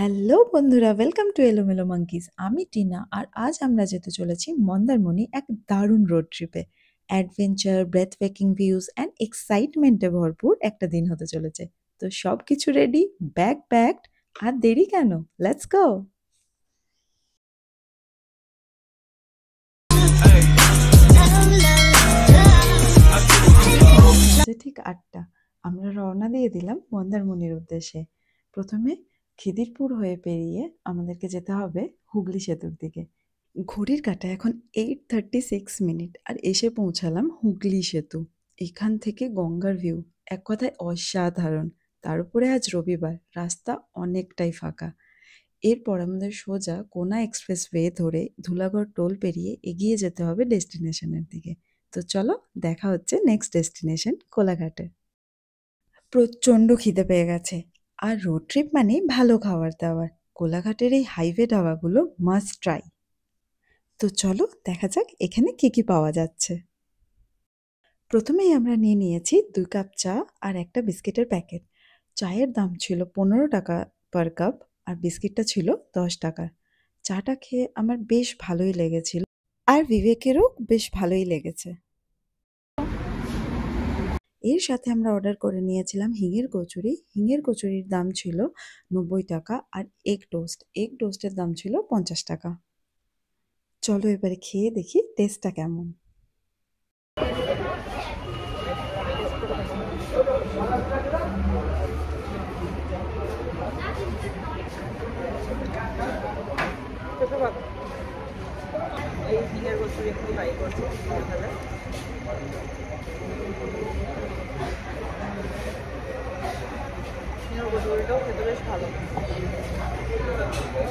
Hello বন্ধুরা, welcome to এলোমেলো monkeys. আমি টিনা, আর আজ আমরা যেতে চলেছি মন্দারমণি এক দারুণ রোড ট্রিপে। Adventure, breathtaking views and এক্সাইটমেন্টে ভরপুর একটা দিন হতে চলেছে। তো সব কিছু রেডি, ব্যাগ প্যাকড, আর দেরি কেন? Let's go. ঠিক ৮টা। আমরা রওনা দিয়ে দিলাম মন্দারমণির উদ্দেশ্যে। প্রথমে খিদিরপুর হয়ে পেরিয়ে আমাদেরকে যেতে হবে হুগলি সেতুর দিকে। ঘড়ির কাঁটায় এখন 8:36 আর এসে পৌঁছালাম হুগলি সেতু। এখান থেকে গঙ্গার ভিউ এক কথায় অসাধারণ। তার উপরে আজ রবিবার, রাস্তা অনেকটাই ফাঁকা। এরপর আমাদের সোজা কোনা এক্সপ্রেস ওয়ে ধরে ধুলাগড় টোল পেরিয়ে এগিয়ে যেতে হবে ডেস্টিনেশনের দিকে। তো চলো, দেখা হচ্ছে নেক্সট ডেস্টিনেশন কোলাঘাটে। প্রচণ্ড খিদে পেয়ে গেছে, আর রোড ট্রিপ মানেই ভালো খাবার দাবার। কোলাঘাটের এই হাইওয়ে ধাবাগুলো মাস্ট ট্রাই। তো চলো দেখা যাক এখানে কি কি পাওয়া যাচ্ছে। প্রথমেই আমরা নিয়ে নিয়েছি 2 কাপ চা আর একটা বিস্কিটের প্যাকেট। চায়ের দাম ছিল 15 টাকা পার কাপ, আর বিস্কিটটা ছিল 10 টাকার। চাটা খেয়ে আমার বেশ ভালোই লেগেছিল, আর বিবেকেরও বেশ ভালোই লেগেছে। এর সাথে আমরা অর্ডার করে নিয়েছিলাম হিঙের কচুরি। হিঙের কচুরির দাম ছিল 90 টাকা, আর এগ টোস্টের দাম ছিল 50 টাকা। চলো এবারে খেয়ে দেখি টেস্টটা কেমন। এই দিনের বছর একটু ট্রাই করছি দেখা যায়। দিনের কচুরিটাও খেতে বেশ ভালো,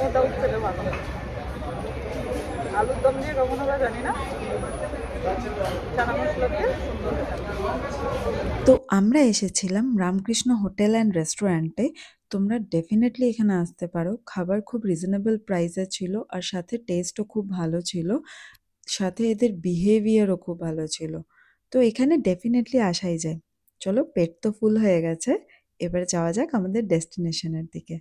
ওটাও খেতে ভালো। আলুর দম দিয়ে কেমন হবে জানি না, চানা মশলা দিয়ে সুন্দর। তো আমরা এসেছিলাম রামকৃষ্ণ হোটেল অ্যান্ড রেস্টুরেন্টে। তোমরা ডেফিনেটলি এখানে আসতে পারো। খাবার খুব রিজনেবল প্রাইসে ছিল, আর সাথে টেস্টও খুব ভালো ছিল, সাথে এদের বিহেভিয়ারও খুব ভালো ছিল। তো এখানে ডেফিনেটলি আসাই যায়। চলো, পেট তো ফুল হয়ে গেছে, এবার যাওয়া যাক আমাদের ডেস্টিনেশনের দিকে।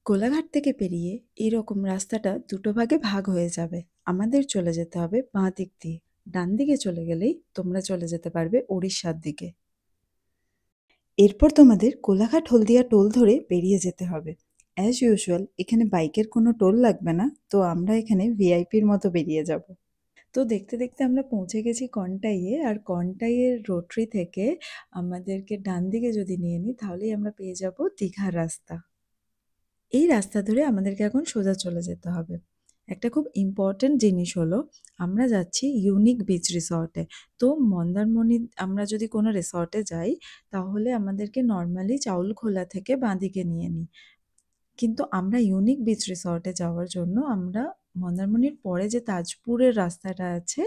কোলাঘাট থেকে পেরিয়ে এরকম রাস্তাটা দুটো ভাগে ভাগ হয়ে যাবে। আমাদের চলে যেতে হবে বাঁ দিক দিয়ে। ডান দিকে চলে গেলেই তোমরা চলে যেতে পারবে ওড়িশার দিকে। এরপর তোমাদের কোলাঘাট হলদিয়া টোল ধরে বেরিয়ে যেতে হবে। অ্যাজ ইউজুয়াল এখানে বাইকের কোনো টোল লাগবে না, তো আমরা এখানে ভিআইপির মতো বেরিয়ে যাব। তো দেখতে দেখতে আমরা পৌঁছে গেছি কনটাইয়ে, আর কনটাইয়ের রোটারি থেকে আমাদেরকে ডান দিকে যদি নিয়ে নিই তাহলেই আমরা পেয়ে যাব দীঘার রাস্তা। এই রাস্তা ধরে আমাদেরকে এখন সোজা চলে যেতে হবে। একটা খুব ইম্পর্ট্যান্ট জিনিস হলো, আমরা যাচ্ছি ইউনিক বিচ রিসর্টে। তো মন্দারমণি আমরা যদি কোনো রিসর্টে যাই তাহলে আমাদেরকে নর্মালি চাউলখোলা থেকে বাঁদিকে নিয়ে নিই, কিন্তু আমরা ইউনিক বিচ রিসর্টে যাওয়ার জন্য আমরা মন্দারমণির পরে যে তাজপুরের রাস্তাটা আছে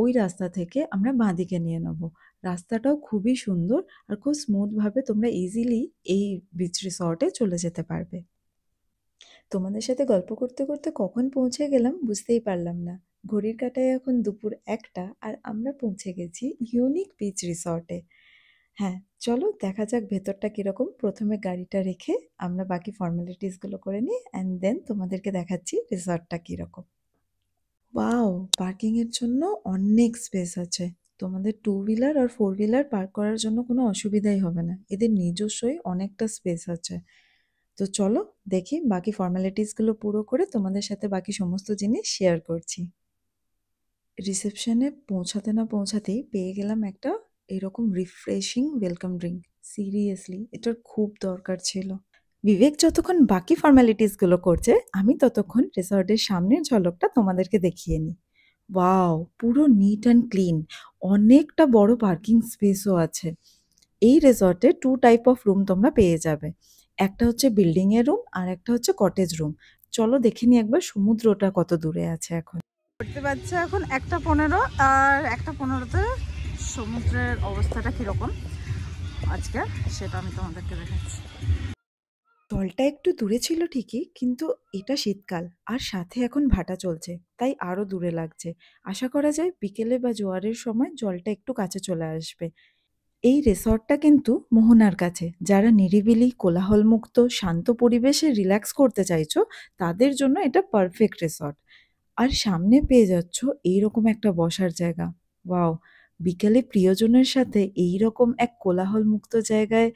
ওই রাস্তা থেকে আমরা বাঁদিকে নিয়ে নেব। রাস্তাটাও খুবই সুন্দর, আর খুব স্মুথভাবে তোমরা ইজিলি এই বিচ রিসর্টে চলে যেতে পারবে। তোমাদের সাথে গল্প করতে করতে কখন পৌঁছে গেলাম বুঝতেই পারলাম না। ঘড়ির কাঁটায় এখন দুপুর 1টা, আর আমরা পৌঁছে গেছি ইউনিক বিচ রিসর্টে। হ্যাঁ, চলো দেখা যাক ভেতরটা কিরকম। প্রথমে গাড়িটা রেখে আমরা বাকি ফর্মালিটিসগুলো করে নিই, অ্যান্ড দেন তোমাদেরকে দেখাচ্ছি রিসর্টটা কিরকম। ওয়াও, পার্কিং এর জন্য অনেক স্পেস আছে। তোমাদের 2 হুইলার আর 4 হুইলার পার্ক করার জন্য কোনো অসুবিধাই হবে না। এদের নিজস্বই অনেকটা স্পেস আছে। তো চলো দেখি বাকি ফর্মালিটিসগুলো পুরো করে তোমাদের সাথে বাকি সমস্ত জিনিস শেয়ার করছি। রিসেপশনে পৌঁছাতে না পৌঁছাতেই পেয়ে গেলাম একটা এরকম রিফ্রেশিং ওয়েলকাম ড্রিঙ্ক। সিরিয়াসলি এটার খুব দরকার ছিল। বিবেক যতক্ষণ বাকি ফর্মালিটিসগুলো করছে, আমি ততক্ষণ রিসর্টের সামনের ঝলকটা তোমাদেরকে দেখিয়ে নিই। ওয়াও, পুরো নিট অ্যান্ড ক্লিন। অনেকটা বড় পার্কিং স্পেসও আছে। এই রিসর্টে 2 টাইপ অফ রুম তোমরা পেয়ে যাবে। একটা হচ্ছে বিল্ডিংয়ের রুম, আর একটা হচ্ছে কটেজ রুম। চলো দেখে নিই একবার সমুদ্রটা কত দূরে আছে এখন। করতে পারছে এখন 1:15, আর 1:15-তে সমুদ্রের অবস্থাটা কীরকম আজকে সেটা আমি তোমাদেরকে দেখাচ্ছি। জলটা একটু দূরে ছিল ঠিকই, কিন্তু এটা শীতকাল আর সাথে এখন ভাটা চলছে, তাই আরো দূরে লাগছে। আশা করা যায় বিকেলে বা জোয়ারের সময় জলটা একটু কাছে চলে আসবে। এই রিসর্টটা কিন্তু মোহনার কাছে। যারা নিরিবিলি, কোলাহলমুক্ত, শান্ত পরিবেশে রিল্যাক্স করতে চাইছো, তাদের জন্য এটা পারফেক্ট রিসর্ট। আর সামনে পেয়ে যাচ্ছ এইরকম একটা বসার জায়গা। ওয়াও! বিকেলে প্রিয়জনের সাথে এইরকম এক কোলাহলমুক্ত জায়গায়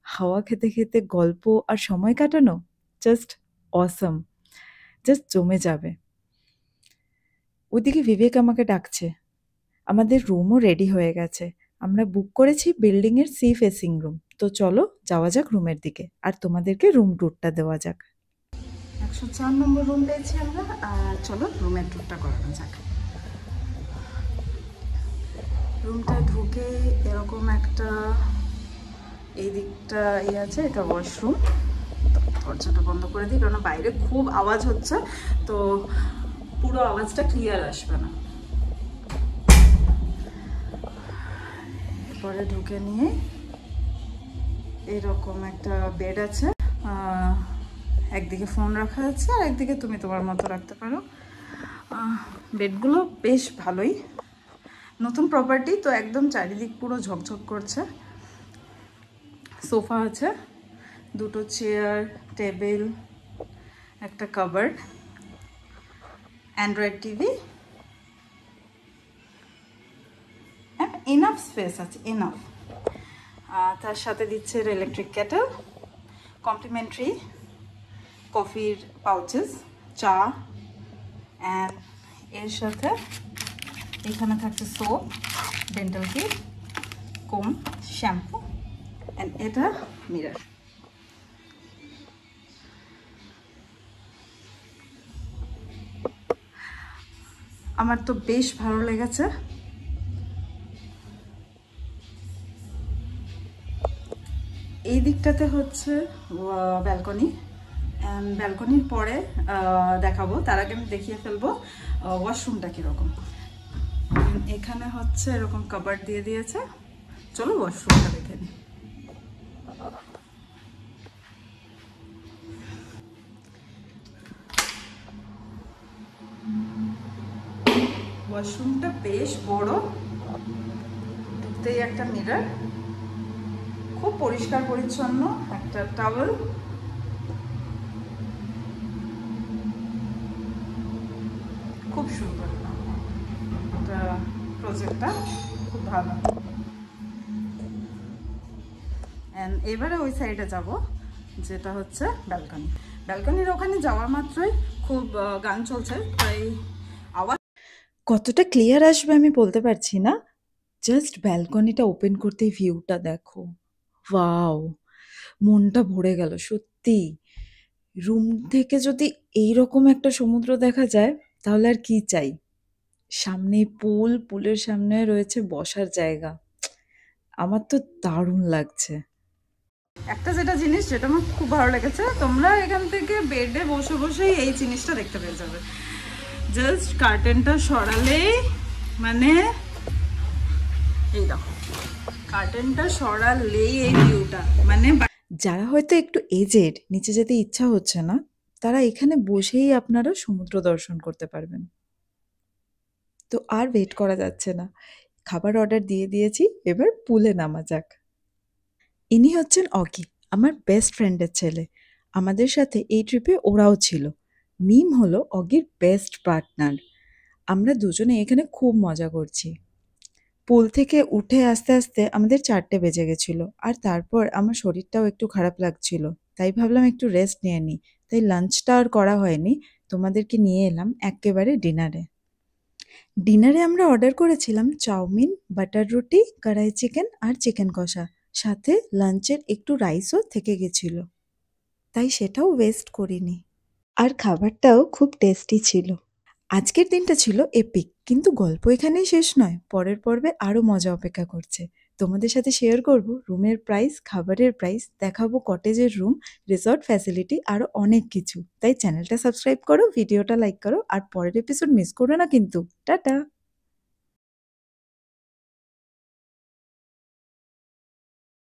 হাওয়া খেতে, খেতে গল্প আর সময় কাটানো জাস্ট অসাম! জাস্ট জমে যাবে। ওদিকে বিবেক আমাকে ডাকছে। আমাদের রুমও রেডি হয়ে গেছে। আমরা বুক করেছি বিল্ডিংয়ের সি ফেসিং রুম। তো চলো যাওয়া যাক রুমের দিকে। আর তোমাদেরকে রুম ট্যুরটা দেওয়া যাক। 104 নম্বর রুম পেয়েছি আমরা, আর চলো রুমের ট্যুরটা করানো যাক। রুমটা ঢুকে এরকম একটা, এই দিকটা আছে, এটা ওয়াশরুম। দরজাটা বন্ধ করে দিই কারণ বাইরে খুব আওয়াজ হচ্ছে, তো পুরো আওয়াজটা ক্লিয়ার আসবে না। এরপরে ঢুকে নিয়ে এরকম একটা বেড আছে, একদিকে ফোন রাখা আছে আর একদিকে তুমি তোমার মতো রাখতে পারো। বেডগুলো বেশ ভালোই, নতুন প্রপার্টি তো একদম চারিদিক পুরো ঝকঝক করছে। সোফা আছে, দুটো চেয়ার, টেবিল, একটা covered, Android TV, enough space আছে, এনাফ। তার সাথে দিচ্ছে ইলেকট্রিক কেটেল, কমপ্লিমেন্টারি কফির পাউচেস, চা, অ্যান্ড এর সাথে এখানে থাকছে soap, dental kit, comb, shampoo, and এটা মিরর। আমার তো বেশ ভালো লেগেছে। এই দিকটাতে হচ্ছে ব্যালকনি, ব্যালকনির পরে দেখাবো, তার আগে আমি দেখিয়ে ফেলবো ওয়াশরুমটা কীরকম। এখানে হচ্ছে এরকম কাবার্ড দিয়ে দিয়েছে, চলো ওয়াশরুমটা দেখে নিই। ওয়াশরুমটা বেশ বড়, ঢুকতেই একটা মিরর, খুব পরিষ্কার পরিচ্ছন্ন, একটা টাওয়েল, খুব সুন্দর। এটা প্রজেক্টটা খুব ভালো। এবারে ওই সাইডে যাব, যেটা হচ্ছে ব্যালকনি। ব্যালকনির ওখানে যাওয়ার মাত্রই খুব গান চলছে, তাই আওয়াজ কতটা ক্লিয়ার আসবে আমি বলতে পারছি না। জাস্ট ব্যালকনিটা ওপেন করতেই ভিউটা দেখো। ওয়াও! মনটা ভরে গেল সত্যি। রুম থেকে যদি এইরকম একটা সমুদ্র দেখা যায় তাহলে আর কি চাই। সামনে পুল, পুলের সামনে রয়েছে বসার জায়গা। আমার তো দারুণ লাগছে। একটা যেটা জিনিস যেটা আমার খুব ভালো লেগেছে, তোমরা এখান থেকে বেডে বসে বসেই এই জিনিসটা দেখতে পেয়ে যাবে। জাস্ট কার্টেনটা সরালেই, মানে এই দেখো, কার্টেনটা সরালেই এই ভিউটা, মানে যারা হয়তো একটু এজেড, নিচে যেতে ইচ্ছা হচ্ছে না, তারা এখানে বসেই আপনারা সমুদ্র দর্শন করতে পারবেন। তো আর ওয়েট করা যাচ্ছে না। খাবার অর্ডার দিয়ে দিয়েছি, এবার পুলে নামা যাক। ইনি হচ্ছেন অগি, আমার বেস্ট ফ্রেন্ডের ছেলে। আমাদের সাথে এই ট্রিপে ওরাও ছিল। মিম হলো অগির বেস্ট পার্টনার। আমরা দুজনে এখানে খুব মজা করছি। পুল থেকে উঠে আস্তে আস্তে আমাদের 4টে বেজে গেছিল, আর তারপর আমার শরীরটাও একটু খারাপ লাগছিল, তাই ভাবলাম একটু রেস্ট নিয়ে নিই। তাই লাঞ্চটা আর করা হয়নি, তোমাদেরকে নিয়ে এলাম একেবারে ডিনারে। ডিনারে আমরা অর্ডার করেছিলাম চাউমিন, বাটার রুটি, কড়াই চিকেন আর চিকেন কষা। সাথে লাঞ্চের একটু রাইসও থেকে গেছিল, তাই সেটাও ওয়েস্ট করিনি। আর খাবারটাও খুব টেস্টি ছিল। আজকের দিনটা ছিল এপিক, কিন্তু গল্প এখানেই শেষ নয়। পরের পর্বে আরও মজা অপেক্ষা করছে। তোমাদের সাথে শেয়ার করব রুমের প্রাইস, খাবারের প্রাইস, দেখাবো কটেজের রুম, রিসর্ট ফ্যাসিলিটি, আরও অনেক কিছু। তাই চ্যানেলটা সাবস্ক্রাইব করো, ভিডিওটা লাইক করো, আর পরের এপিসোড মিস করো না কিন্তু। টাটা!